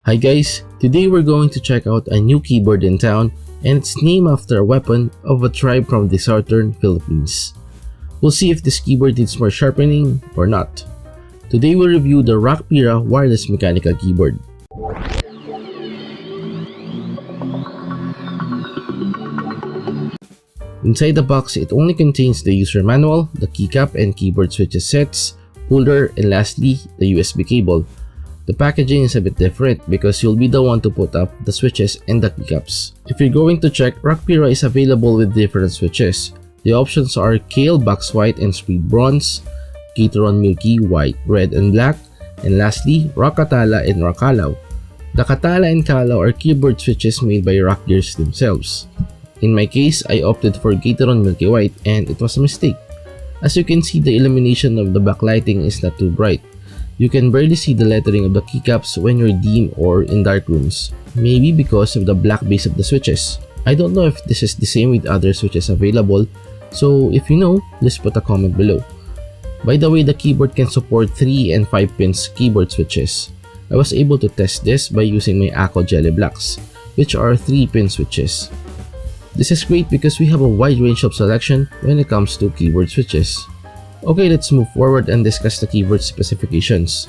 Hi guys, today we're going to check out a new keyboard in town, and it's named after a weapon of a tribe from the southern Philippines. We'll see if this keyboard needs more sharpening or not. Today we'll review the Rakk Pirah wireless mechanical keyboard. Inside the box, it only contains the user manual, the keycap and keyboard switches sets, holder, and lastly, the USB cable. The packaging is a bit different because you'll be the one to put up the switches and the keycaps. If you're going to check, Rakk Pirah is available with different switches. The options are Kale Box White and Speed Bronze, Gateron Milky White, Red and Black, and lastly, Rakk Katala and Rakk Kalaw. The Katala and Kalaw are keyboard switches made by Rakk gears themselves. In my case, I opted for Gateron Milky White and it was a mistake. As you can see, the illumination of the backlighting is not too bright. You can barely see the lettering of the keycaps when you're dim or in dark rooms, maybe because of the black base of the switches. I don't know if this is the same with other switches available, so if you know, just put a comment below. By the way, the keyboard can support 3 and 5 pins keyboard switches. I was able to test this by using my Akko Jelly Blacks, which are 3-pin switches. This is great because we have a wide range of selection when it comes to keyboard switches. Okay, let's move forward and discuss the keyboard specifications.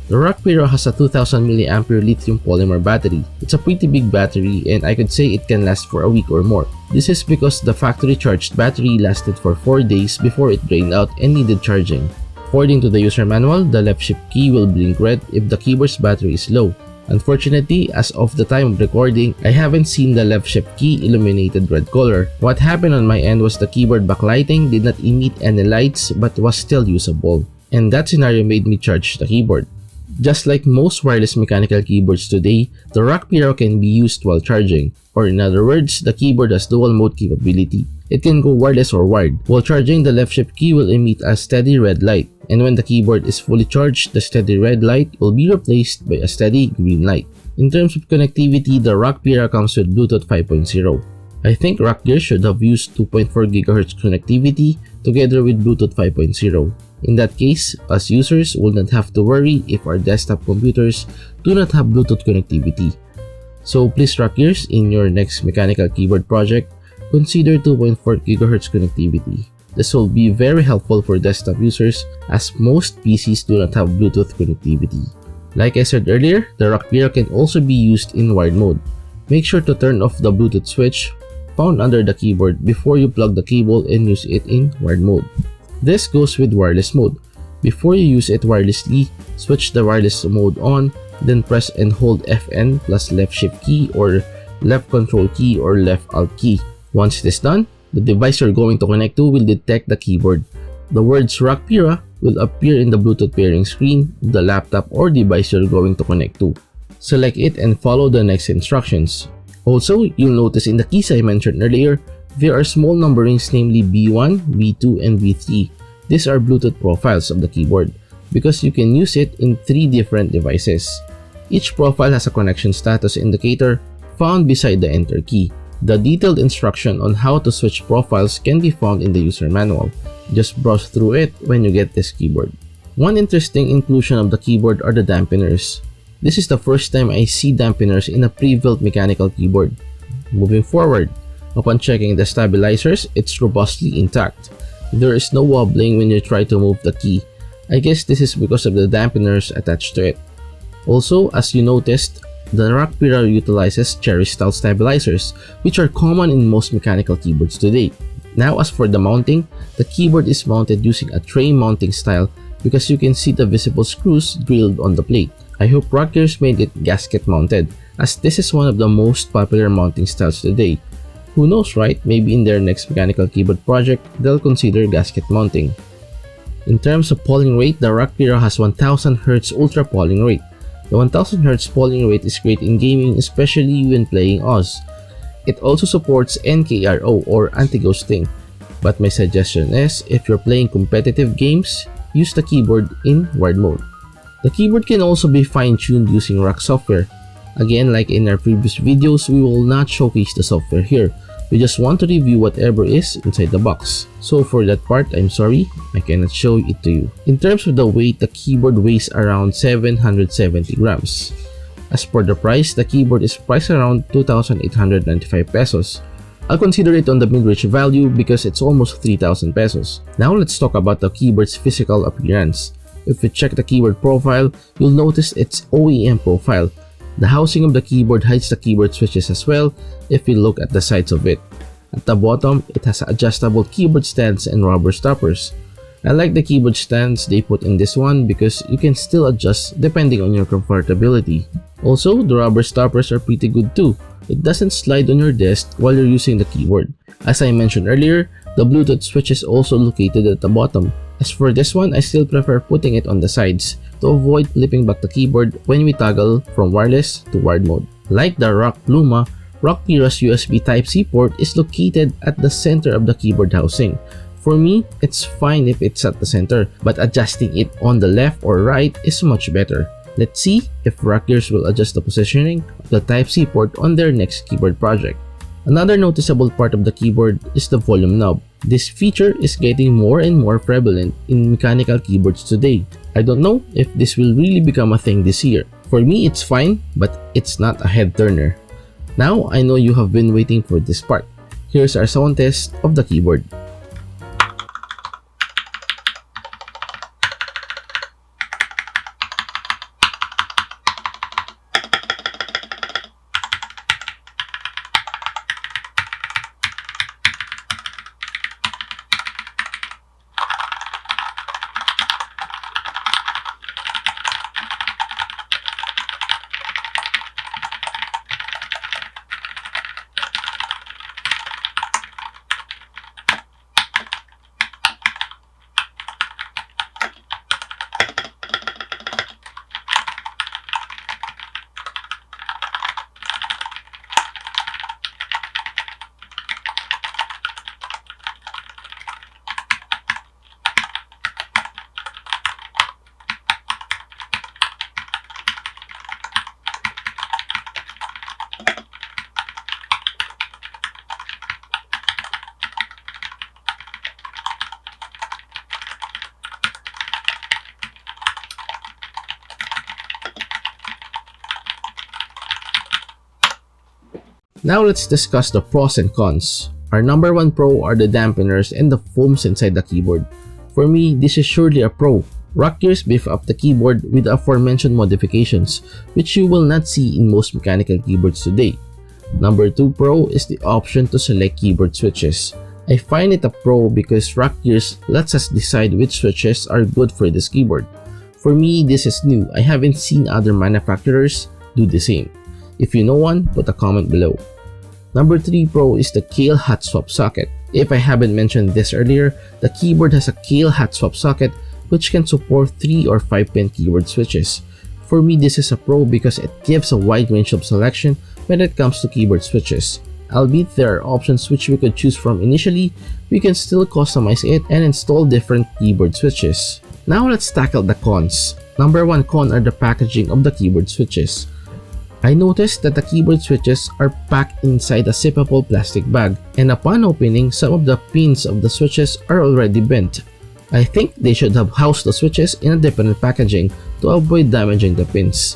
The Rakk Pirah has a 2000 mAh lithium polymer battery. It's a pretty big battery and I could say it can last for a week or more. This is because the factory charged battery lasted for 4 days before it drained out and needed charging. According to the user manual, the left shift key will blink red if the keyboard's battery is low. Unfortunately, as of the time of recording, I haven't seen the left shift key illuminated red color. What happened on my end was the keyboard backlighting did not emit any lights but was still usable. And that scenario made me charge the keyboard. Just like most wireless mechanical keyboards today, the Rakk Pirah can be used while charging. Or in other words, the keyboard has dual mode capability. It can go wireless or wired. While charging, the left shift key will emit a steady red light. And when the keyboard is fully charged, the steady red light will be replaced by a steady green light. In terms of connectivity, the Rakk Pirah comes with Bluetooth 5.0. I think Rakk gear should have used 2.4 GHz connectivity together with Bluetooth 5.0. In that case, us users will not have to worry if our desktop computers do not have Bluetooth connectivity. So please Rakk gears, in your next mechanical keyboard project, consider 2.4 GHz connectivity. This will be very helpful for desktop users as most PCs do not have Bluetooth connectivity. Like I said earlier, the Rakk Pirah can also be used in wired mode. Make sure to turn off the Bluetooth switch found under the keyboard before you plug the cable and use it in wired mode. This goes with wireless mode. Before you use it wirelessly, switch the wireless mode on, then press and hold FN plus left shift key or left control key or left alt key. Once it is done, the device you're going to connect to will detect the keyboard. The words Rakk Pirah will appear in the Bluetooth pairing screen of the laptop or device you're going to connect to. Select it and follow the next instructions. Also, you'll notice in the keys I mentioned earlier, there are small numberings, namely B1, B2, and B3. These are Bluetooth profiles of the keyboard because you can use it in 3 different devices. Each profile has a connection status indicator found beside the enter key. The detailed instruction on how to switch profiles can be found in the user manual. Just browse through it when you get this keyboard. One interesting inclusion of the keyboard are the dampeners. This is the first time I see dampeners in a pre-built mechanical keyboard. Moving forward, upon checking the stabilizers, it's robustly intact. There is no wobbling when you try to move the key. I guess this is because of the dampeners attached to it. Also, as you noticed, the Rakk Pirah utilizes cherry-style stabilizers, which are common in most mechanical keyboards today. Now, as for the mounting, the keyboard is mounted using a tray mounting style because you can see the visible screws drilled on the plate. I hope Rakk gears made it gasket mounted, as this is one of the most popular mounting styles today. Who knows, right? Maybe in their next mechanical keyboard project, they'll consider gasket mounting. In terms of polling rate, the Rakk Pirah has 1000 Hz ultra polling rate. The 1000 Hz polling rate is great in gaming, especially when playing Oz. It also supports NKRO or anti-ghosting. But my suggestion is, if you're playing competitive games, use the keyboard in wired mode. The keyboard can also be fine-tuned using Rakk software. Again, like in our previous videos, we will not showcase the software here. We just want to review whatever is inside the box. So for that part, I'm sorry, I cannot show it to you. In terms of the weight, the keyboard weighs around 770 grams. As for the price, the keyboard is priced around 2,895 pesos. I'll consider it on the mid-range value because it's almost 3,000 pesos. Now let's talk about the keyboard's physical appearance. If you check the keyboard profile, you'll notice its OEM profile. The housing of the keyboard hides the keyboard switches as well if you look at the sides of it. At the bottom, it has adjustable keyboard stands and rubber stoppers. I like the keyboard stands they put in this one because you can still adjust depending on your comfortability. Also, the rubber stoppers are pretty good too. It doesn't slide on your desk while you're using the keyboard. As I mentioned earlier, the Bluetooth switch is also located at the bottom. As for this one, I still prefer putting it on the sides to avoid flipping back the keyboard when we toggle from wireless to wired mode. Like the Rakk Pirah's USB Type-C port is located at the center of the keyboard housing. For me, it's fine if it's at the center, but adjusting it on the left or right is much better. Let's see if Rakk will adjust the positioning of the Type-C port on their next keyboard project. Another noticeable part of the keyboard is the volume knob. This feature is getting more and more prevalent in mechanical keyboards today. I don't know if this will really become a thing this year. For me, it's fine, but it's not a head turner. Now, I know you have been waiting for this part. Here's our sound test of the keyboard. Now let's discuss the pros and cons. Our number one pro are the dampeners and the foams inside the keyboard. For me, this is surely a pro. Rakk beef up the keyboard with the aforementioned modifications, which you will not see in most mechanical keyboards today. Number 2 pro is the option to select keyboard switches. I find it a pro because Rakk lets us decide which switches are good for this keyboard. For me, this is new. I haven't seen other manufacturers do the same. If you know one, put a comment below. Number 3 pro is the Kale hot swap socket. If I haven't mentioned this earlier, the keyboard has a Kale hot swap socket which can support 3 or 5 pin keyboard switches. For me, this is a pro because it gives a wide range of selection when it comes to keyboard switches. Albeit there are options which we could choose from initially, we can still customize it and install different keyboard switches. Now let's tackle the cons. Number 1 con are the packaging of the keyboard switches. I noticed that the keyboard switches are packed inside a zippable plastic bag, and upon opening, some of the pins of the switches are already bent. I think they should have housed the switches in a different packaging to avoid damaging the pins.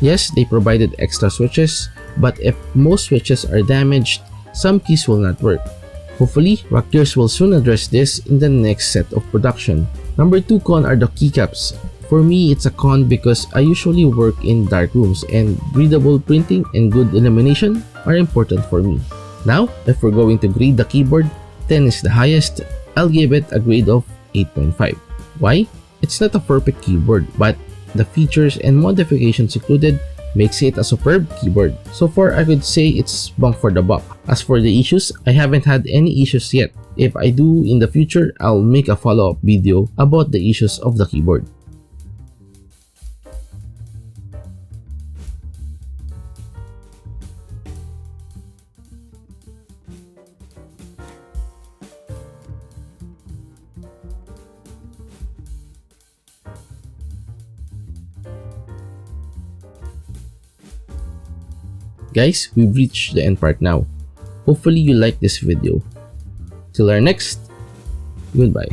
Yes, they provided extra switches, but if most switches are damaged, some keys will not work. Hopefully, Rakk will soon address this in the next set of production. Number 2 con are the keycaps. For me, it's a con because I usually work in dark rooms and readable printing and good illumination are important for me. Now, if we're going to grade the keyboard, 10 is the highest. I'll give it a grade of 8.5. Why? It's not a perfect keyboard, but the features and modifications included makes it a superb keyboard. So far, I could say it's bang for the buck. As for the issues, I haven't had any issues yet. If I do in the future, I'll make a follow-up video about the issues of the keyboard. Guys, we've reached the end part now. Hopefully you like this video. Till our next, goodbye.